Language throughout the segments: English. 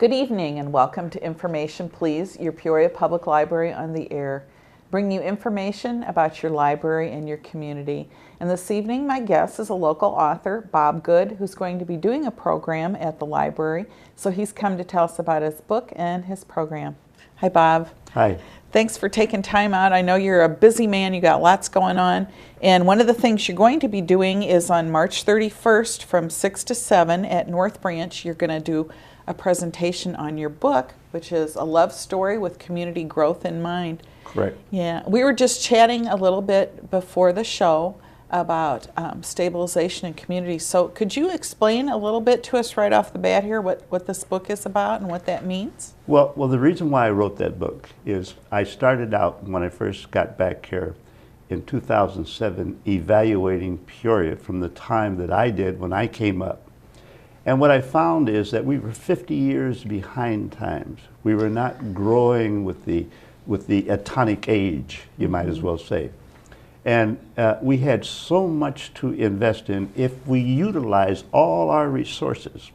Good evening and welcome to Information Please, your Peoria Public Library on the air, bringing you information about your library and your community. And this evening my guest is a local author, Bob Good, who's going to be doing a program at the library. So he's come to tell us about his book and his program. Hi, Bob. Hi. Thanks for taking time out. I know you're a busy man, you got lots going on. And one of the things you're going to be doing is on March 31st from 6 to 7 at North Branch, you're going to do a presentation on your book, which is a love story with community growth in mind. Correct. Yeah, we were just chatting a little bit before the show about stabilization and community. So could you explain a little bit to us right off the bat here what this book is about and what that means? Well, the reason why I wrote that book is I started out when I first got back here in 2007 evaluating Peoria from the time that I did when I came up. And what I found is that we were 50 years behind times. We were not growing with the atomic age, you might as well say. And we had so much to invest in if we utilize all our resources.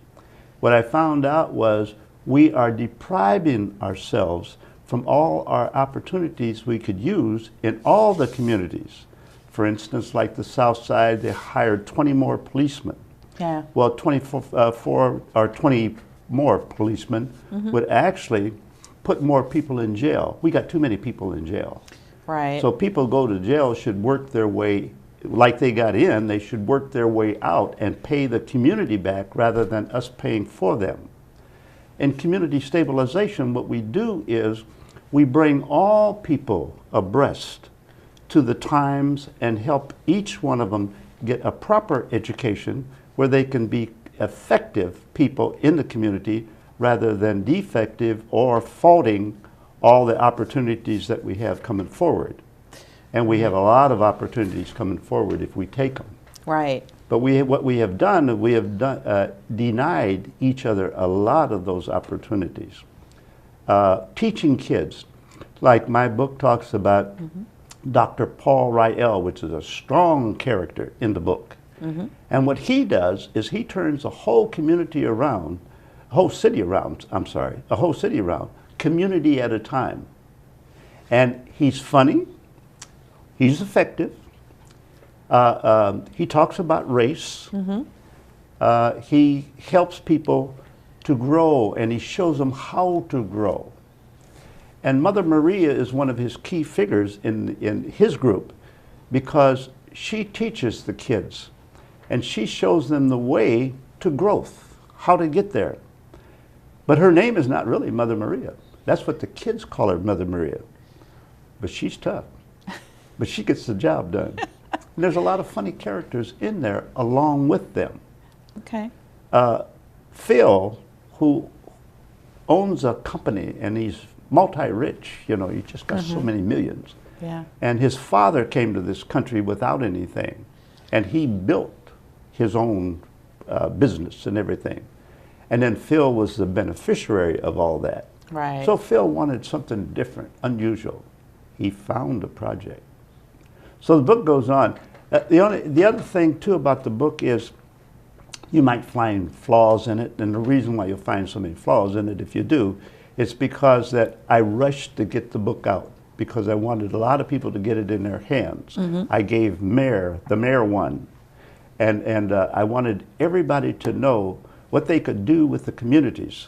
What I found out was we are depriving ourselves from all our opportunities we could use in all the communities. For instance, like the South Side, they hired 20 more policemen. Yeah. Well, 24 or 20 more policemen would actually put more people in jail. We got too many people in jail. Right. So people go to jail should work their way, like they got in, they should work their way out and pay the community back rather than us paying for them. In community stabilization, what we do is we bring all people abreast to the times and help each one of them get a proper education where they can be effective people in the community rather than defective or faulting all the opportunities that we have coming forward. And we have a lot of opportunities coming forward if we take them. Right. But what we have done, denied each other a lot of those opportunities. Teaching kids, like my book talks about Dr. Paul Riel, which is a strong character in the book. And what he does is he turns a whole community around, a whole city around, community at a time. And he's funny, he's effective, he talks about race, he helps people to grow and he shows them how to grow. And Mother Maria is one of his key figures in his group because she teaches the kids and she shows them the way to growth, how to get there. But her name is not really Mother Maria. That's what the kids call her, Mother Maria. But she's tough. But she gets the job done. And there's a lot of funny characters in there along with them. Okay. Phil, who owns a company and he's multi-rich, you know, he just got so many millions. Yeah. And his father came to this country without anything. And he built his own business and everything. And then Phil was the beneficiary of all that. Right. So Phil wanted something different, unusual. He found a project. So the book goes on. The other thing too about the book is you might find flaws in it, and the reason why you'll find so many flaws in it, if you do, it's because that I rushed to get the book out because I wanted a lot of people to get it in their hands. I gave the mayor one, and I wanted everybody to know what they could do with the communities.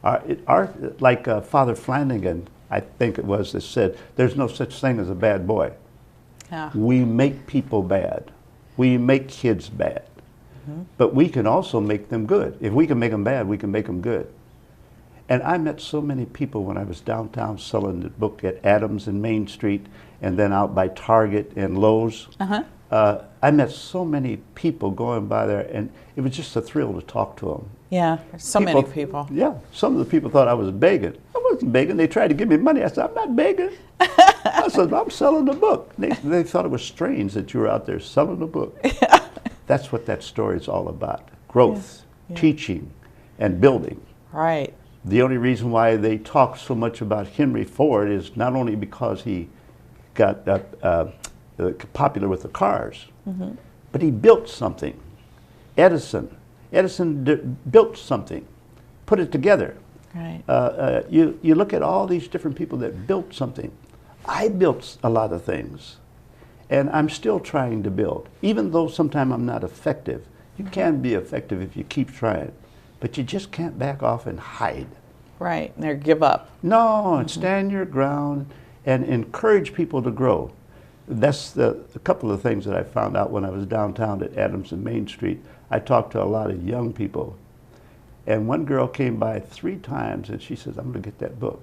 Like Father Flanagan, I think it was, that said, there's no such thing as a bad boy. Yeah. We make people bad. We make kids bad. But we can also make them good. If we can make them bad, we can make them good. And I met so many people when I was downtown selling the book at Adams and Main Street and then out by Target and Lowe's. I met so many people going by there, and it was just a thrill to talk to them. Yeah, there's so many people. Yeah, some of the people thought I was begging. I wasn't begging. They tried to give me money. I said, I'm not begging. I said, I'm selling the book. They thought it was strange that you were out there selling the book. That's what that story is all about. Growth, teaching, and building. Right. The only reason why they talk so much about Henry Ford is not only because he got popular with the cars, but he built something. Edison built something, put it together. Right. You look at all these different people that built something. I built a lot of things, and I'm still trying to build. Even though sometimes I'm not effective, you can be effective if you keep trying, but you just can't back off and hide. Right. Or give up. No, and stand your ground and encourage people to grow. That's a couple of things that I found out when I was downtown at Adams and Main Street. I talked to a lot of young people. And one girl came by 3 times and she says, I'm going to get that book.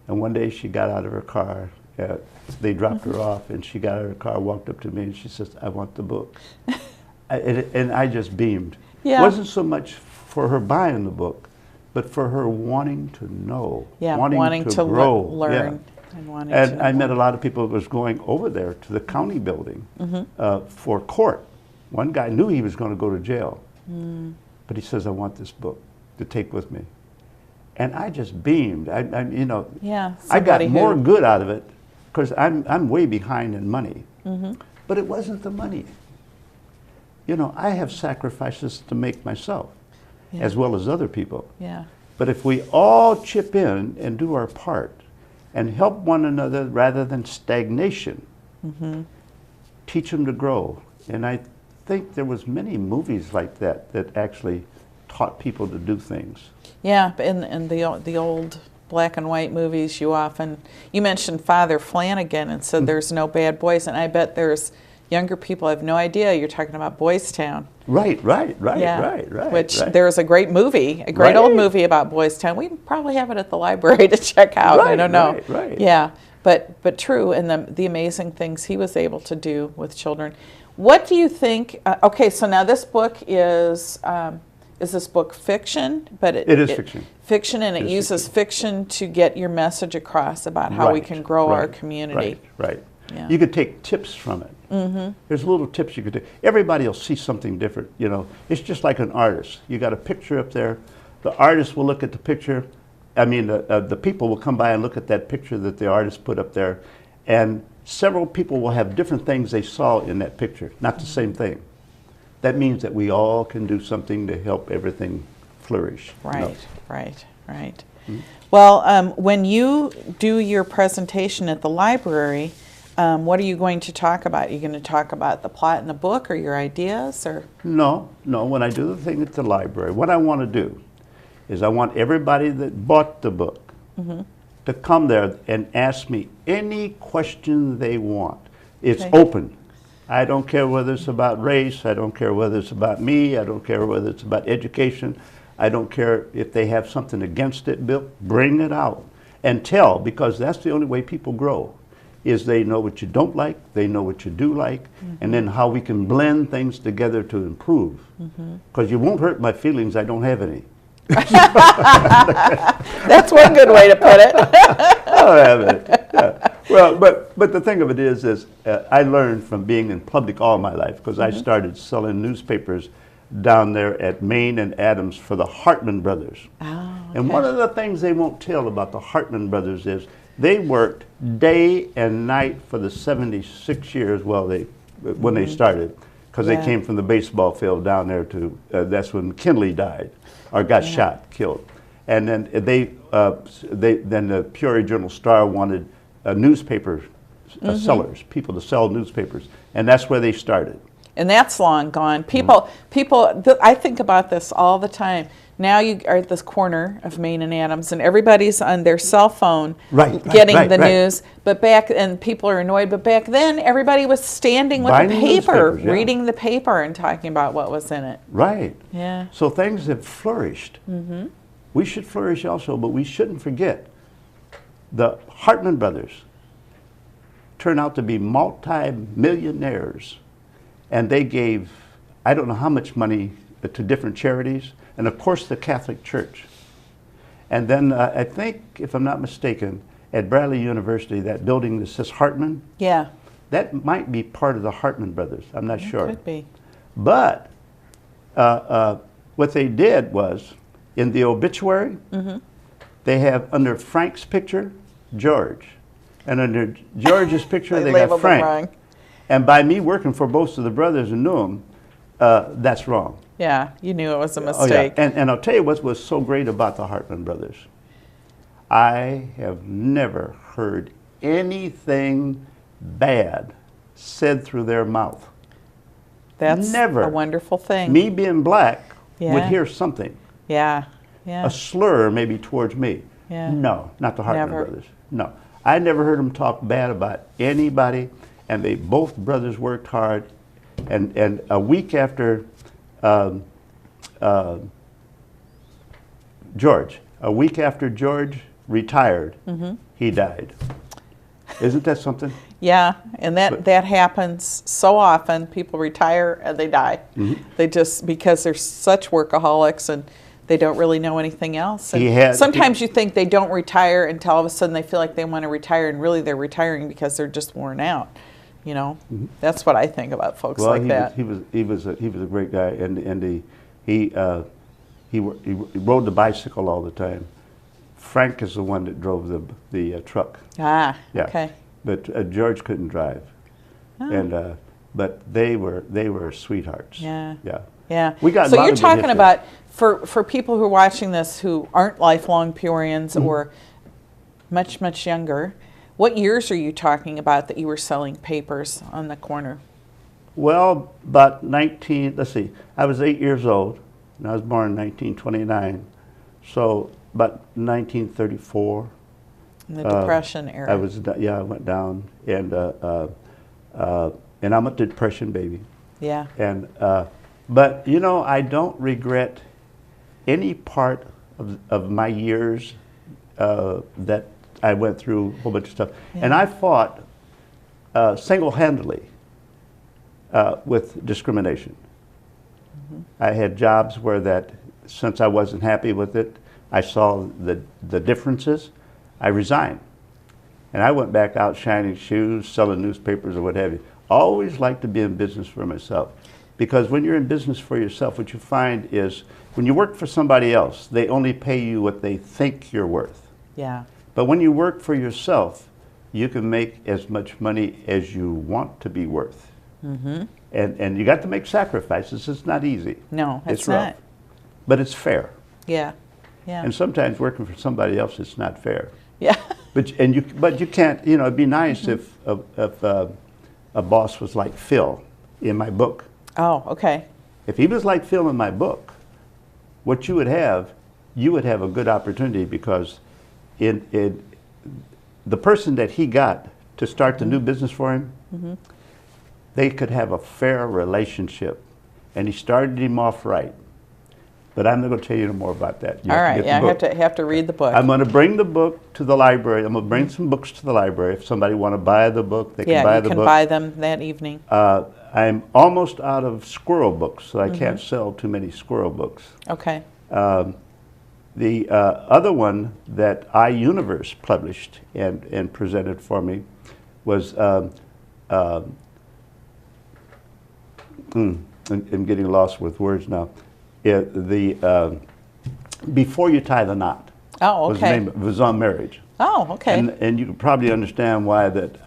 And one day she got out of her car. They dropped her off and she got out of her car, walked up to me and she says, I want the book. And I just beamed. Yeah. It wasn't so much for her buying the book, but for her wanting to know, Yeah, wanting to grow. learn. Yeah. And wanting And to I met know. a lot of people that was going over there to the county building for court. One guy knew he was going to go to jail, but he says, I want this book to take with me. And I just beamed. You know, Yeah, I got somebody more who- good out of it because I'm way behind in money. But it wasn't the money. You know, I have sacrifices to make myself Yeah. as well as other people. Yeah. But if we all chip in and do our part and help one another rather than stagnation, teach them to grow. And I think there was many movies like that that actually taught people to do things. Yeah, in the old black and white movies, you mentioned Father Flanagan and said there's no bad boys, and I bet there's younger people have no idea you're talking about Boys Town. Right. Yeah, which right. there's a great movie, a great old Right. movie about Boys Town. We probably have it at the library to check out. I don't know. Right. Yeah, but true, and the amazing things he was able to do with children. What do you think? Okay, so now this book is this book fiction? But It is fiction. Fiction, and it It is uses fiction to get your message across about how we can grow our community. Right. Yeah. You could take tips from it. There's little tips you could take. Everybody will see something different. You know, it's just like an artist. You got a picture up there. The artist will look at the picture. I mean, the people will come by and look at that picture that the artist put up there, and several people will have different things they saw in that picture, not the same thing. That means that we all can do something to help everything flourish. you know. Right. Well, when you do your presentation at the library, what are you going to talk about? Are you going to talk about the plot in the book or your ideas? Or No. When I do the thing at the library, what I want to do is I want everybody that bought the book to come there and ask me any question they want. It's Okay. open. I don't care whether it's about race. I don't care whether it's about me. I don't care whether it's about education. I don't care if they have something against it, Bill. Bring it out and tell, because that's the only way people grow, is they know what you don't like, they know what you do like, and then how we can blend things together to improve. Because you won't hurt my feelings, I don't have any. that's one good way to put it. I don't have any. Yeah. Well, but the thing of it is I learned from being in public all my life, because I started selling newspapers down there at Main and Adams for the Hartman Brothers. Oh, And one of the things they won't tell about the Hartman Brothers is they worked day and night for the 76 years, when they started, because they Yeah. came from the baseball field down there to, that's when McKinley died, or got shot, killed. And then then the Peoria Journal-Star wanted newspaper sellers, people to sell newspapers, and that's where they started. And that's long gone. People, I think about this all the time. Now you are at this corner of Main and Adams, and everybody's on their cell phone getting the news. But and people are annoyed. But back then, everybody was standing with Buying the the paper, newspapers, yeah. reading the paper, and talking about what was in it. Right. Yeah. So things have flourished. We should flourish also, but we shouldn't forget the Hartman Brothers turned out to be multi-millionaires, and they gave, I don't know how much money to different charities, and of course the Catholic Church. And then I think, if I'm not mistaken, at Bradley University, that building that says Hartman, Yeah. that might be part of the Hartman Brothers. I'm not sure. Could be. But what they did was, in the obituary, they have under Frank's picture, George. And under George's picture, they got labeled them Frank. wrong. And by me working for both of the brothers and knew them, that's wrong. Yeah, you knew it was a Oh, yeah. mistake. And I'll tell you what was so great about the Hartman brothers. I have never heard anything bad said through their mouth. That's Never. a wonderful thing. Me being black would Yeah. hear something, Yeah, yeah, a slur maybe towards me. Yeah. No, not the Hartman Never. brothers. No. I never heard them talk bad about anybody, and they both brothers worked hard. And a week after George retired, he died. Isn't that something? yeah. And that happens so often. People retire and they die. Mm-hmm. They just, because they're such workaholics and they don't really know anything else. And He had- sometimes you think they don't retire until all of a sudden they feel like they want to retire, and really they're retiring because they're just worn out. You know, that's what I think about folks Well, like he that. was a great guy, and he rode the bicycle all the time. Frank is the one that drove the truck. Ah, Yeah. okay. But George couldn't drive, Oh. and but they were sweethearts. Yeah. Yeah. Yeah. We got a so lot you're of good talking history. about for people who are watching this who aren't lifelong Peorians Mm-hmm. or much younger. What years are you talking about that you were selling papers on the corner? Well, about 19. Let's see. I was 8 years old, and I was born in 1929. So about 1934. In the Depression era. I went down, and I'm a Depression baby. Yeah. And but you know, I don't regret any part of my years that I went through a whole bunch of stuff, and I fought single-handedly with discrimination. I had jobs where since I wasn't happy with it, I saw the differences. I resigned, and I went back out shining shoes, selling newspapers or what have you. Always like to be in business for myself, because when you're in business for yourself, what you find is when you work for somebody else, they only pay you what they think you're worth. Yeah. But when you work for yourself, you can make as much money as you want to be worth. Mm-hmm. And you got to make sacrifices. It's not easy. No, it's rough. not. But it's fair. Yeah. Yeah. And sometimes working for somebody else, it's not fair. yeah. But you can't. You know, it'd be nice if a boss was like Phil in my book. Oh, okay. If he was like Phil in my book, what you would have a good opportunity, because in the person that he got to start the new business for him, they could have a fair relationship, and he started him off right. But I'm not going to tell you no more about that. You All have to right. get the Yeah, book. I have to read the book. I'm going to bring the book to the library. I'm going to bring some books to the library. If somebody want to buy the book, they can buy yeah, the you book. can buy them that evening. I'm almost out of squirrel books, so I can't sell too many squirrel books. Okay. The other one that iUniverse published and presented for me was, I'm getting lost with words now. Before You Tie the Knot. Oh, Was the okay. name. It was on marriage. Oh, okay. And you can probably understand why that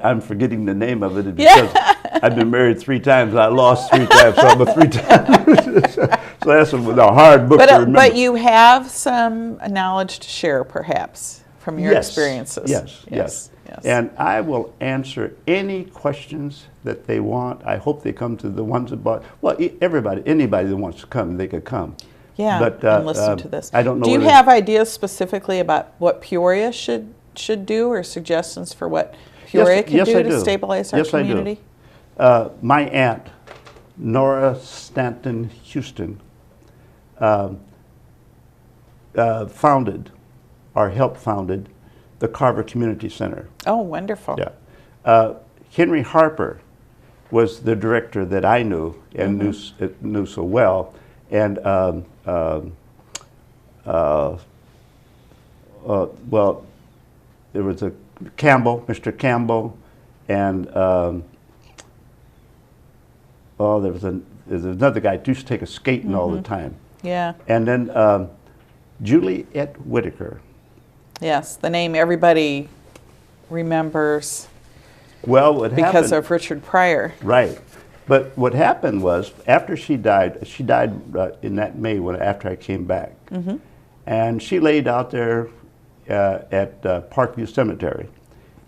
I'm forgetting the name of it, Yeah. because I've been married 3 times. I lost 3 times, so I'm a 3 times. So that's a hard book to remember. But you have some knowledge to share, perhaps, from your Yes, experiences. Yes. And I will answer any questions that they want. I hope they come to the ones that bought. Well, anybody that wants to come, they could come. Yeah, But, and listen to this. I don't know Do you whether- have ideas specifically about what Peoria should do, or suggestions for what Peoria can yes, do I to do. stabilize our Yes, I do. community? My aunt, Nora Stanton Houston, founded, or helped founded, the Carver Community Center. Oh, wonderful. Yeah. Henry Harper was the director that I knew and knew so well. And, well, there was a Mr. Campbell, and there's another guy who used to take us skating all the time. Yeah. And then Juliet Whitaker. Yes, the name everybody remembers Well, what because happened? of Richard Pryor. Right. But what happened was, after she died in that May after I came back. And she laid out there at Parkview Cemetery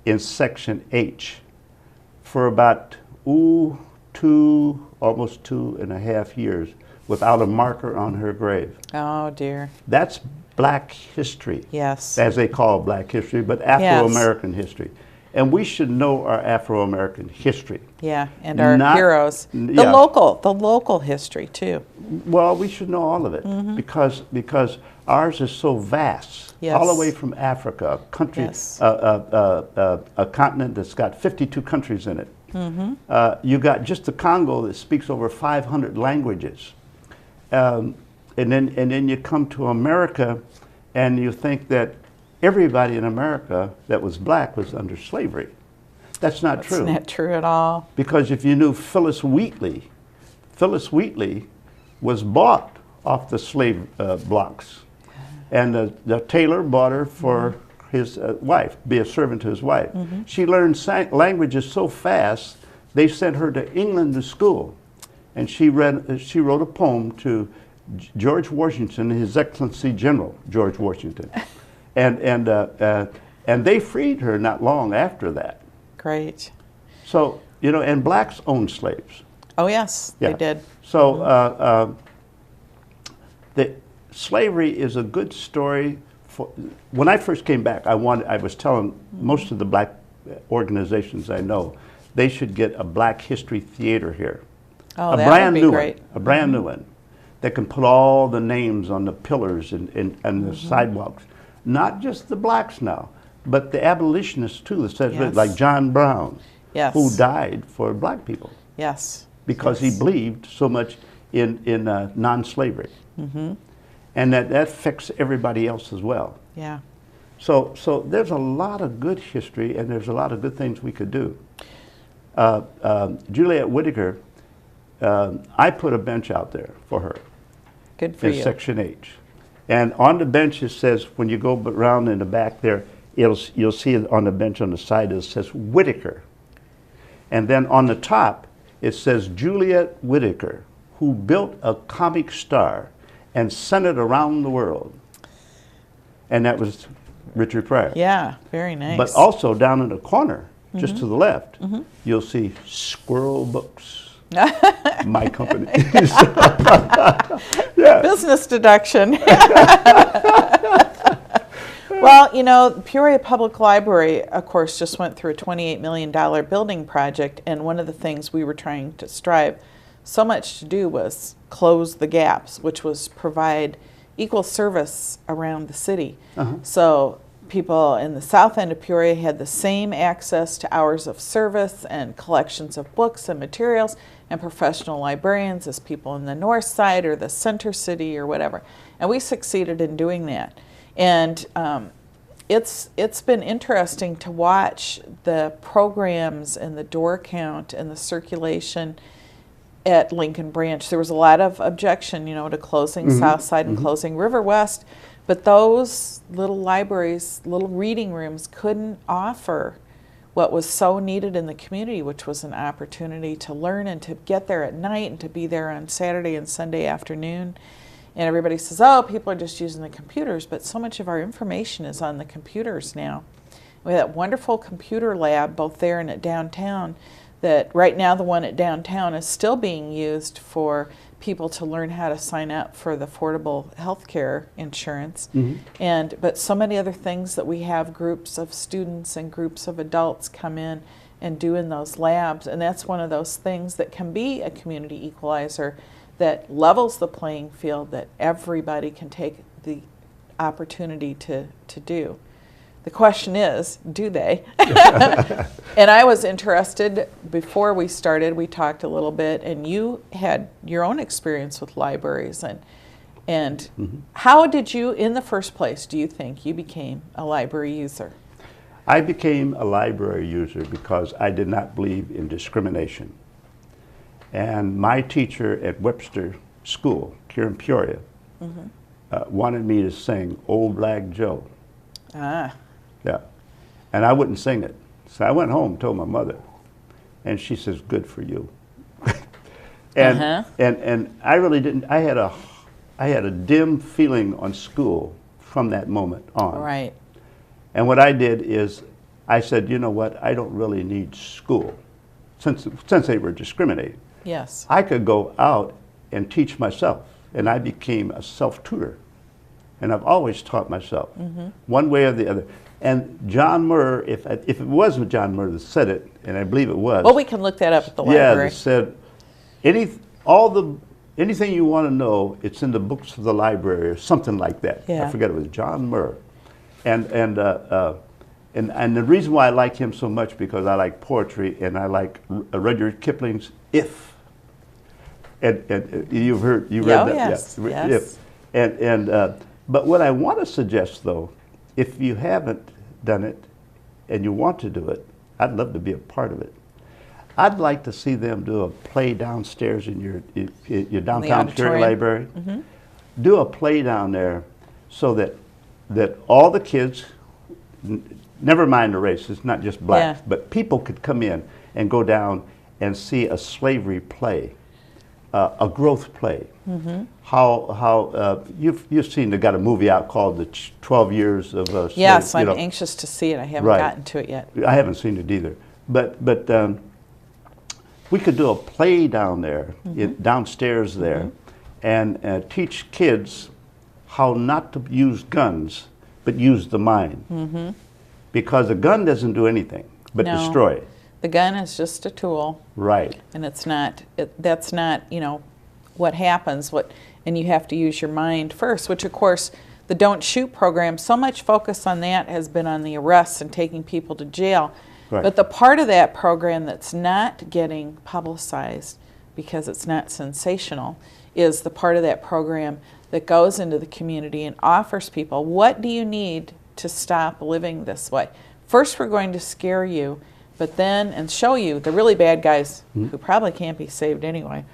in Section H for about almost 2.5 years without a marker on her grave. Oh, dear. That's Black history. Yes. As they call Black history, but Afro-American history. And we should know our Afro-American history. Yeah, and our heroes. The Yeah. local history, too. Well, we should know all of it because ours is so vast. Yes. All the way from Africa, a country, Yes. a continent that's got 52 countries in it. You got just the Congo that speaks over 500 languages. And then you come to America and you think that everybody in America that was black was under slavery. That's not true. That's not true at all. Because if you knew Phyllis Wheatley was bought off the slave blocks. And the tailor bought her for his wife, be a servant to his wife. She learned languages so fast, they sent her to England to school. And she wrote a poem to George Washington, His Excellency General George Washington. And they freed her not long after that. Great. So, you know, and blacks owned slaves. Oh, yes, Yeah. they did. So the slavery is a good story. When I first came back, I was telling most of the black organizations I know, they should get a Black History Theater here. Oh, that would be great. A brand new one that can put all the names on the pillars and the sidewalks. Not just the blacks now, but the abolitionists too. Yes. Like John Brown, Yes. who died for black people Yes. because he believed so much in non-slavery. And that affects everybody else as well. Yeah. So there's a lot of good history and there's a lot of good things we could do. Juliet Whittaker, I put a bench out there for her. Good for in you. Section H. And on the bench it says, when you go around in the back there, you'll see it on the bench on the side, it says Whittaker. And then on the top, it says Juliet Whittaker, who built a comic star and sent it around the world. And that was Richard Pryor. Yeah, very nice. But also down in the corner, just to the left, you'll see Squirrel Books. My company. Yeah. Business deduction. Well, you know, Peoria Public Library, of course, just went through a $28 million building project, and one of the things we were trying to strive so much to do was close the gaps, which was provide equal service around the city. So people in the south end of Peoria had the same access to hours of service and collections of books and materials and professional librarians as people in the north side or the center city or whatever. And we succeeded in doing that. And it's been interesting to watch the programs and the door count and the circulation at Lincoln Branch. There was a lot of objection, you know, to closing South Side and closing River West, but those little libraries, little reading rooms couldn't offer what was so needed in the community, which was an opportunity to learn and to get there at night and to be there on Saturday and Sunday afternoon. And everybody says, oh, people are just using the computers, but so much of our information is on the computers now. We have that wonderful computer lab both there and at downtown that right now the one at downtown is still being used for people to learn how to sign up for the affordable health care insurance. But so many other things that we have groups of students and groups of adults come in and do in those labs. And that's one of those things that can be a community equalizer that levels the playing field that everybody can take the opportunity to do. The question is, do they? And I was interested, before we started, we talked a little bit, and you had your own experience with libraries. And how did you, in the first place, do you think you became a library user? I became a library user because I did not believe in discrimination. And my teacher at Webster School here in Peoria wanted me to sing Old Black Joe. Ah. Yeah. And I wouldn't sing it. So I went home and told my mother. And she says, good for you. And, Uh-huh. and I really didn't, I had a dim feeling on school from that moment on. Right. And what I did is I said, you know what, I don't really need school since they were discriminating. Yes. I could go out and teach myself, and I became a self-tutor. And I've always taught myself, one way or the other. And John Muir, if it wasn't John Muir that said it, and I believe it was. Well, we can look that up at the yeah, library. that said, anything you want to know, it's in the books of the library or something like that. Yeah. I forget, it was John Muir. And the reason why I like him so much, because I like poetry and I like Rudyard Kipling's If. And you've heard, you read Oh, that? yes, Yeah. yes. If. But what I want to suggest, though, if you haven't done it and you want to do it, I'd love to be a part of it. I'd like to see them do a play downstairs in your downtown Peoria auditorium. library. Do a play down there so that all the kids, never mind the race, it's not just blacks, Yeah. but people could come in and go down and see a slavery play, a growth play. How you've seen, they got a movie out called The 12 Years of Slave. Yes, you I'm know. anxious to see it. I haven't Right. gotten to it yet. I haven't seen it either. But we could do a play down there, downstairs there, and teach kids how not to use guns, but use the mind. Because a gun doesn't do anything but No. destroy. The gun is just a tool, Right. and it's not. That's not, what happens. And you have to use your mind first. Which, of course, the Don't Shoot program. So much focus on that has been on the arrests and taking people to jail. Right. But the part of that program that's not getting publicized because it's not sensational is the part of that program that goes into the community and offers people, what do you need to stop living this way? First, we're going to scare you, but then, and show you the really bad guys who probably can't be saved anyway,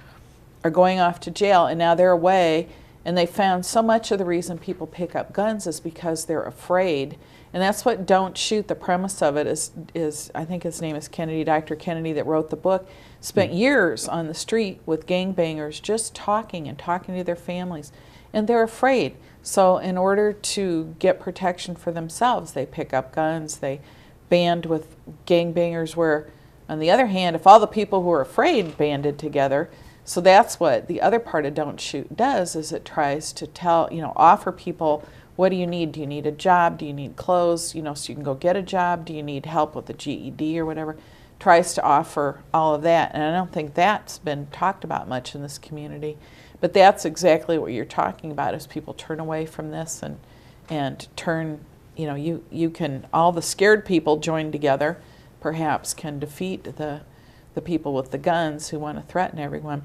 are going off to jail, and now they're away, and they found so much of the reason people pick up guns is because they're afraid. And that's what Don't Shoot, the premise of it is I think his name is Kennedy, Dr. Kennedy, that wrote the book, spent years on the street with gangbangers just talking to their families. And they're afraid. So in order to get protection for themselves, they pick up guns, they band with gangbangers, where, on the other hand, if all the people who are afraid banded together, so that's what the other part of Don't Shoot does, is it tries to offer people, what do you need? Do you need a job? Do you need clothes? So you can go get a job. Do you need help with the GED or whatever? Tries to offer all of that. And I don't think that's been talked about much in this community. But that's exactly what you're talking about, is people turn away from this and turn, you can, all the scared people join together, perhaps can defeat the people with the guns who want to threaten everyone.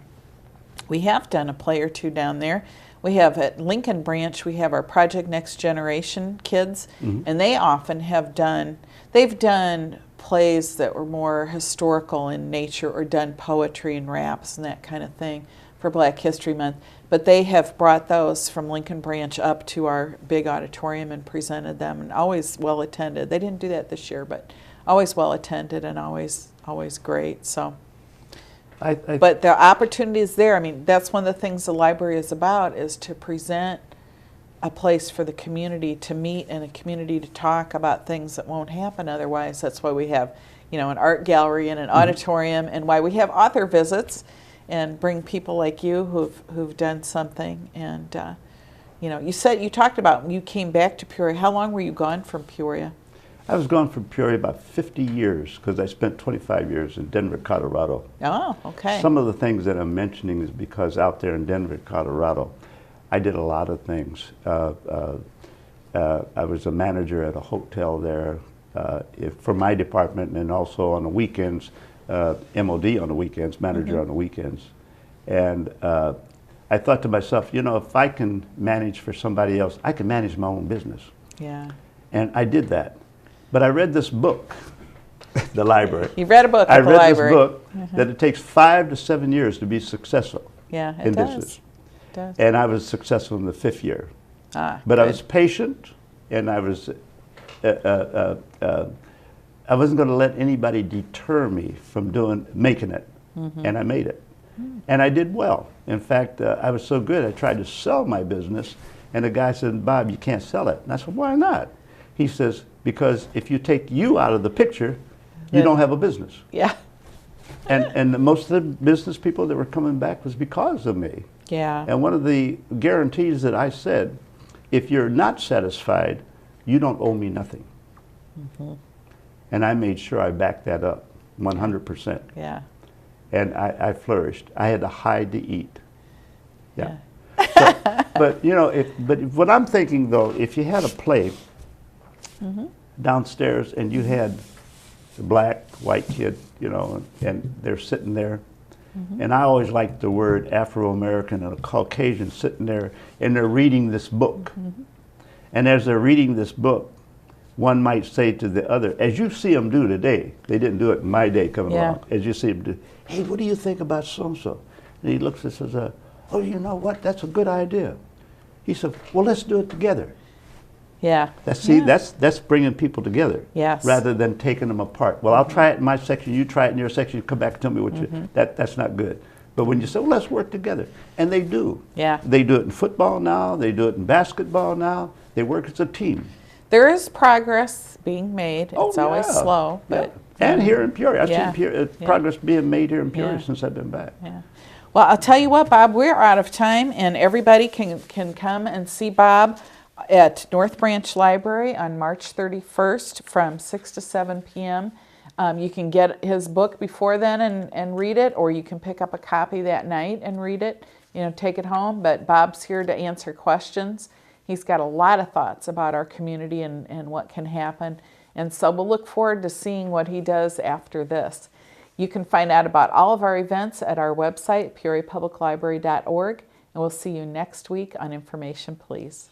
We have done a play or two down there. We have at Lincoln Branch, we have our Project Next Generation kids, and they often they've done plays that were more historical in nature, or done poetry and raps and that kind of thing for Black History Month. But they have brought those from Lincoln Branch up to our big auditorium and presented them, and always well attended. They didn't do that this year, but always well attended and always great. So. But the opportunity is there. I mean, that's one of the things the library is about, is to present a place for the community to meet and a community to talk about things that won't happen otherwise. That's why we have, an art gallery and an auditorium, and why we have author visits and bring people like you who've done something. And, you talked about when you came back to Peoria. How long were you gone from Peoria? I was gone from Peoria about 50 years, because I spent 25 years in Denver, Colorado. Oh, okay. Some of the things that I'm mentioning is because out there in Denver, Colorado, I did a lot of things. I was a manager at a hotel there for my department, and also on the weekends, MOD on the weekends, manager on the weekends. And I thought to myself, if I can manage for somebody else, I can manage my own business. Yeah. And I did that. But I read this book, the library. You read a book at the library. I read this book that it takes 5 to 7 years to be successful in business. It does. And I was successful in the 5th year. But good. I was patient, and I was I wasn't going to let anybody deter me from making it. And I made it. And I did well. In fact, I was so good, I tried to sell my business, and the guy said, Bob, you can't sell it. And I said, why not? He says, because if you take you out of the picture, you Then- don't have a business. Yeah. And most of the business people that were coming back was because of me. Yeah. And one of the guarantees that I said, if you're not satisfied, you don't owe me nothing. And I made sure I backed that up 100%. Yeah. And I flourished. I had to hide to eat. Yeah. But you know, what I'm thinking though, if you had a play downstairs and you had a black, white kid, you know, and they're sitting there, and I always liked the word Afro-American and a Caucasian sitting there, and they're reading this book. And as they're reading this book, one might say to the other, as you see them do today, they didn't do it in my day coming Yeah. along, as you see them do, hey, what do you think about so-and-so? And he looks and says, oh, you know what, that's a good idea. He said, well, let's do it together. Yeah. That's bringing people together. Yes. Rather than taking them apart. Well, I'll try it in my section, you try it in your section, you come back and tell me what that's not good. But when you say, well, let's work together, and they do. Yeah. They do it in football now, they do it in basketball now, they work as a team. There is progress being made. Oh, It's always yeah. slow, but And here in Peoria, I've Yeah. seen Yeah. progress being made here in Peoria Yeah. since I've been back. yeah. Well, I'll tell you what, Bob, we're out of time, and everybody can come and see Bob at North Branch Library on March 31st from 6 to 7 p.m. You can get his book before then and read it, or you can pick up a copy that night and read it, you know, take it home. But Bob's here to answer questions. He's got a lot of thoughts about our community and what can happen. And so we'll look forward to seeing what he does after this. You can find out about all of our events at our website, peoriapubliclibrary.org, and we'll see you next week on Information Please.